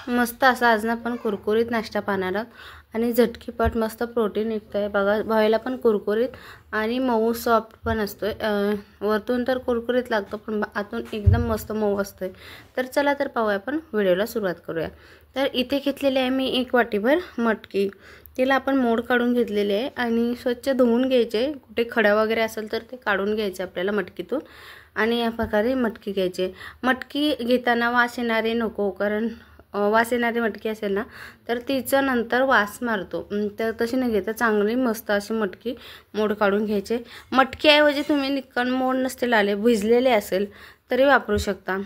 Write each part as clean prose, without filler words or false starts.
मस्त असा आज ना आपण कुरकुरीत नाश्ता पाहणार आहोत आणि झटकीपट मस्त प्रोटीन निघतंय बघा। भावायला पण कुरकुरीत आणि मऊ सॉफ्ट पण असतोय। वरतून तर कुरकुरीत लागतो पण आतून एकदम मस्त मऊ असतोय। तर चला तर पाहूया आपण व्हिडिओला सुरुवात करूया। तर इथे घेतलेले आहे मी 1 वाटीभर मटकी। तिला आपण मोड काढून घेतलेले आहे आणि स्वच्छ धुवून घ्यायचे। कुठे खडा वगैरे असेल तर ते काढून घ्यायचे आपल्याला मटकीतून आणि या प्रकारे मटकी घ्यायची। मटकी घेताना वास येणारे नको, कारण वास येणारी मटकी असेल ना तर तिचा नंतर वास मारतो। तर तशी न घेता चांगली मस्त अशी मटकी मोड काढून घ्यायचे। मटकीऐवजी तुम्ही निक्कन मोड नसतील आले, भिजलेले असेल तरी वापरू शकता।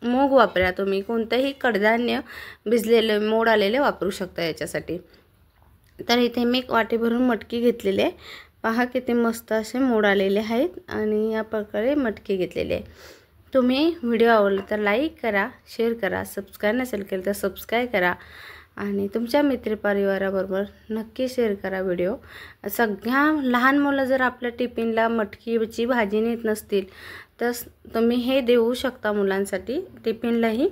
मूग वापरा, तुम्ही कोणतेही कडधान्य भिजलेले मोड आलेले वापरू शकता याच्यासाठी। तर इथे मी 1 वाटी भरून मटकी घेतलेली आहे। पहा किती मस्त असे मोड आलेले आहेत आणि या प्रकारे मटकी घेतलेली आहे। तुम्ही व्हिडिओ आवडला तर लाईक करा, शेअर करा, सबस्क्राइब नसेल केलं तर सबस्क्राइब करा आणि तुमच्या मित्रपरिवाराबरोबर नक्की शेअर करा व्हिडिओ। सगळ्या लहान मुलं जर आपल्या टिफिनला मटकीची भाजी नेत नसतील तर तुम्ही हे देऊ शकता मुलांसाठी टिफिनलाही,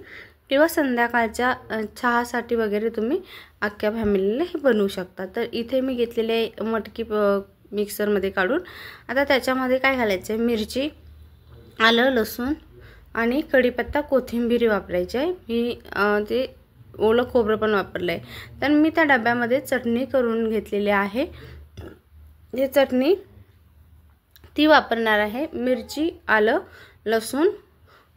किंवा संध्याकाळच्या चहासाठी वगैरे तुम्ही अख्ख्या फॅमिलीला हे बनवू शकता। तर इथे मी घेतलेले मटकी मिक्सरमध्ये काढून आता त्याच्यामध्ये काय घालायचं आहे, मिरची, आलं, लसूण आणि कढीपत्ता, कोथिंबीर वापरायची आहे। मी ते ओलं खोबरं पण वापरलं आहे। तर मी त्या डब्यामध्ये चटणी करून घेतलेली आहे। ही चटणी ती वापरणार आहे। मिरची, आलं, लसूण,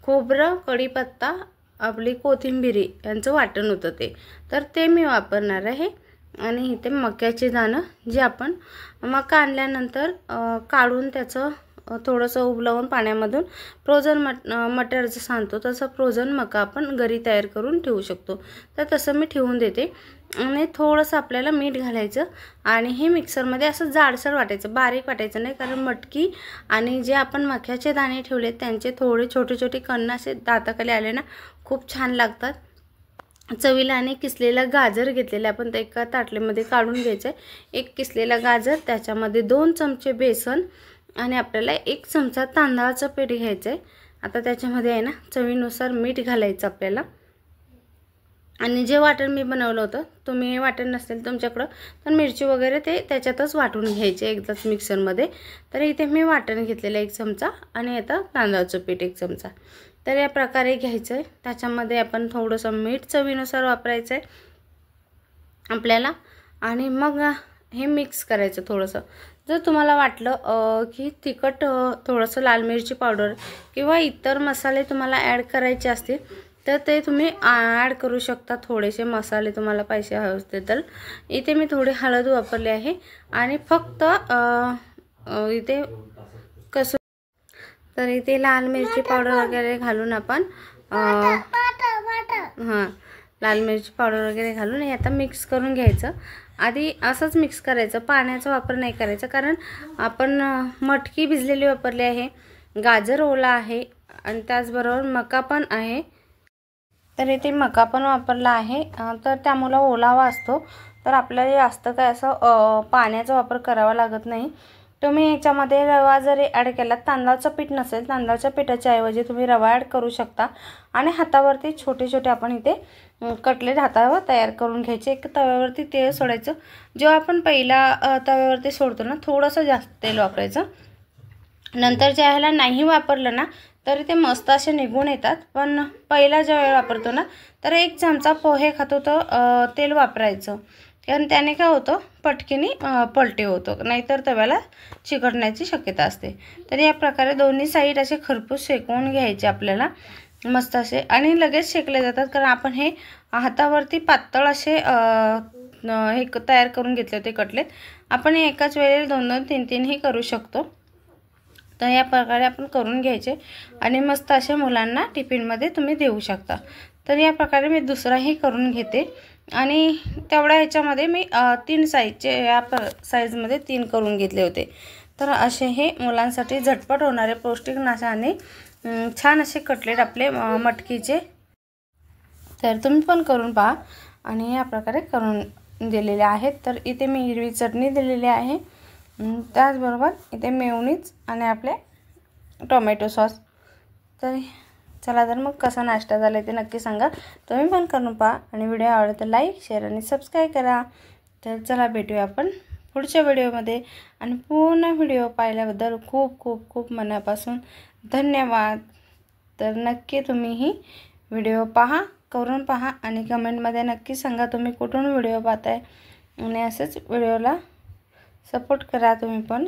खोबरं, कढीपत्ता, आपली कोथिंबीर यांचं वाटण होतं ते, तर ते मी वापरणार आहे। आणि इथे मक्याचे दाणे जे आपण मका आणल्यानंतर काढून त्याचं थोडंसं उबलवून पाण्यामधून फ्रोझन मटर जसं सांगतो तसं फ्रोझन मका आपण घरी तयार करून ठेवू शकतो। तर तसं मी ठेवून देते आणि थोडंसं आपल्याला मीठ घालायचं आणि हे मिक्सरमध्ये असं जाडसर वाटायचं, बारीक वाटायचं नाही, कारण मटकी आणि जे आपण मक्याचे दाणे ठेवले त्यांचे थोडे छोटे छोटे कण असे दाताखाली आले ना खूप छान लागतात चवीला। आणि किसलेला गाजर घेतलेला आपण ते एका ताटलीमध्ये काढून घ्यायचं आहे। 1 किसलेला गाजर, त्याच्यामध्ये 2 चमचे बेसन आणि आपल्याला 1 चमचा तांदळाचं पीठ घ्यायचं आहे। आता त्याच्यामध्ये आहे ना चवीनुसार मीठ घालायचं आपल्याला। आणि जे वाटण मी बनवलं होतं, तुम्ही वाटण नसेल तुमच्याकडं तर मिरची वगैरे ते त्याच्यातच वाटून घ्यायचे एकदाच मिक्सरमध्ये। तर इथे मी वाटण घेतलेलं 1 चमचा आणि आता तांदळाचं पीठ 1 चमचा। तर या प्रकारे घ्यायचं आहे। त्याच्यामध्ये आपण थोडंसं मीठ चवीनुसार वापरायचं आहे आपल्याला आणि मग हे मिक्स करायचं थोडंसं। जर तुम्हाला वाटलं की तिखट थोडंसं लाल मिरची पावडर किंवा इतर मसाले तुम्हाला ॲड करायचे असतील तर ते तुम्ही ॲड करू शकता। थोडेसे मसाले तुम्हाला पाहिजे असतील तर इथे मी थोडी हळद वापरली आहे आणि फक्त इथे तर इथे लाल मिरची पावडर वगैरे घालून आपण लाल मिरची पावडर वगैरे घालून हे आता मिक्स करून घ्यायचं। आधी असंच मिक्स करायचं, पाण्याचा वापर नाही करायचा, कारण आपण मटकी भिजलेली वापरली आहे, गाजर ओला आहे आणि त्याचबरोबर मका पण आहे। तर इथे मका पण वापरला आहे, तर त्यामुळे ओलावा असतो, तर आपल्याला जास्त काय असं पाण्याचा वापर करावा लागत नाही। तुम्ही याच्यामध्ये रवा जरी ॲड केला, तांदळाचं पीठ नसेल तांदळाच्या पिठाच्या ऐवजी तुम्ही रवा ॲड करू शकता। आणि हातावरती छोटे छोटे आपण इथे कटलेट हातावर तयार करून घ्यायचे। एक तव्यावरती तेल सोडायचं, जेव्हा आपण पहिला तव्यावरती सोडतो ना थोडंसं जास्त तेल वापरायचं, नंतर ज्या वेळेला नाही वापरलं ना तर ते मस्त असे निघून येतात। पण पहिला ज्या वेळेला वापरतो ना तर 1 चमचा पोहे खातो तर तेल वापरायचं, कारण त्याने काय होतं पटकीने पलटे होतो, नाहीतर तव्याला चिकटण्याची शक्यता असते। तर या प्रकारे दोन्ही साईड असे खरपूस शेकवून घ्यायचे आपल्याला मस्त असे, आणि लगेच शेकले जातात कारण आपण हे हातावरती पातळ असे हे तयार करून घेतले होते कटलेट। आपण एकाच वेळेला 2-2, 3-3 ही करू शकतो। तर या प्रकारे आपण करून घ्यायचे आणि मस्त असे मुलांना टिफिनमध्ये तुम्ही देऊ शकता। तर या प्रकारे मी दुसराही करून घेते आणि तेवढ्या ह्याच्यामध्ये मी 3 साईजचे या साईजमध्ये 3 करून घेतले होते। तर असे हे मुलांसाठी झटपट होणारे पौष्टिक नाश्त्याने छान असे कटलेट आपले मटकीचे, तर तुम्ही पण करून पहा आणि या प्रकारे करून दिलेले आहेत। तर इथे मी हिरवी चटणी दिलेली आहे, त्याचबरोबर इथे मेयोनीज आणि आपले टोमॅटो सॉस। तर चला तर मग कसा नाश्ता झाला ते नक्की सांगा, तुम्ही पण करून पहा आणि व्हिडिओ आवडला तर लाईक शेअर आणि सबस्क्राईब करा। तर चला भेटूया आपण पुढच्या व्हिडिओमध्ये आणि पूर्ण व्हिडिओ पाहिल्याबद्दल खूप खूप खूप मनापासून धन्यवाद। तर नक्की तुम्ही ही व्हिडिओ पहा, करून पहा आणि कमेंटमध्ये नक्की सांगा तुम्ही कुठून व्हिडिओ पाहताय आणि असंच व्हिडिओला सपोर्ट करा तुम्ही पण।